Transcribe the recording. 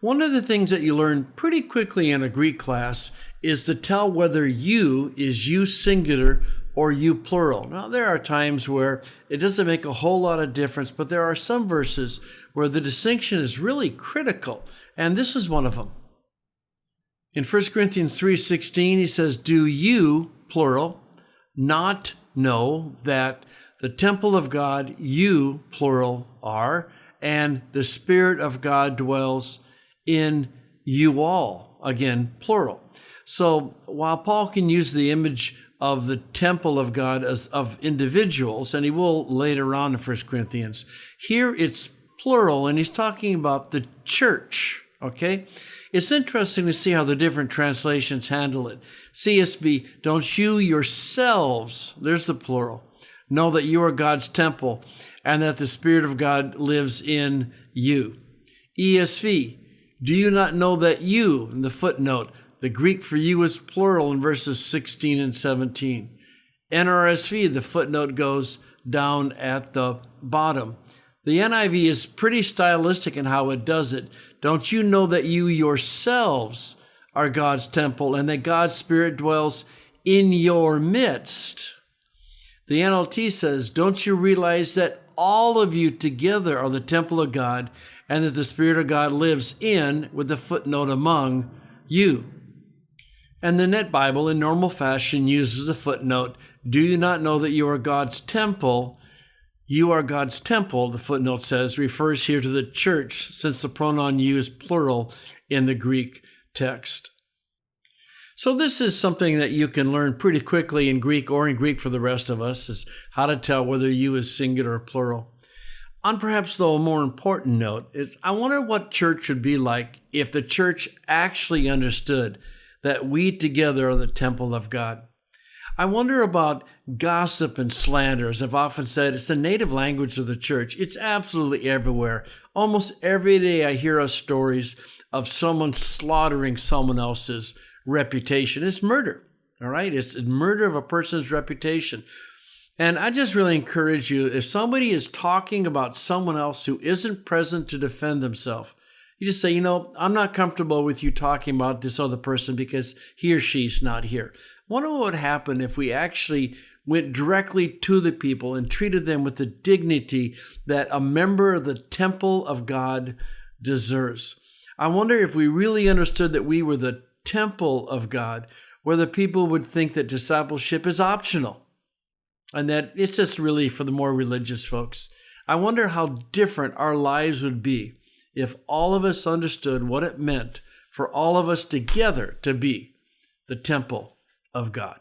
One of the things that you learn pretty quickly in a Greek class is to tell whether you is you singular or you plural. Now, there are times where it doesn't make a whole lot of difference, but there are some verses where the distinction is really critical, and this is one of them. In 1 Corinthians 3:16, he says, "Do you, plural, not know that the temple of God, you, plural, are, and the Spirit of God dwells in you all," again, plural. So while Paul can use the image of the temple of God as of individuals, and he will later on in 1 Corinthians, here it's plural, and he's talking about the church, okay? It's interesting to see how the different translations handle it. CSB, "Don't you yourselves," there's the plural, "know that you are God's temple and that the Spirit of God lives in you." ESV, "Do you not know that you," in the footnote, the Greek for you is plural in verses 16 and 17. NRSV, the footnote goes down at the bottom. The NIV is pretty stylistic in how it does it. "Don't you know that you yourselves are God's temple and that God's Spirit dwells in your midst?" The NLT says, "Don't you realize that all of you together are the temple of God and that the Spirit of God lives in," with the footnote, "among you?" And the Net Bible, in normal fashion, uses a footnote, "Do you not know that you are God's temple? You are God's temple," the footnote says, refers here to the church, since the pronoun you is plural in the Greek text. So this is something that you can learn pretty quickly in Greek, or in Greek for the rest of us, is how to tell whether you is singular or plural. On perhaps, though, a more important note, I wonder what church would be like if the church actually understood that we together are the temple of God. I wonder about gossip and slander. As I've often said, it's the native language of the church. It's absolutely everywhere. Almost every day I hear stories of someone slaughtering someone else's reputation. It's murder, all right? It's murder of a person's reputation. And I just really encourage you, if somebody is talking about someone else who isn't present to defend themselves, you just say, "I'm not comfortable with you talking about this other person because he or she's not here." Wonder what would happen if we actually went directly to the people and treated them with the dignity that a member of the temple of God deserves. I wonder if we really understood that we were the temple of God, whether people would think that discipleship is optional and that it's just really for the more religious folks. I wonder how different our lives would be if all of us understood what it meant for all of us together to be the temple of God.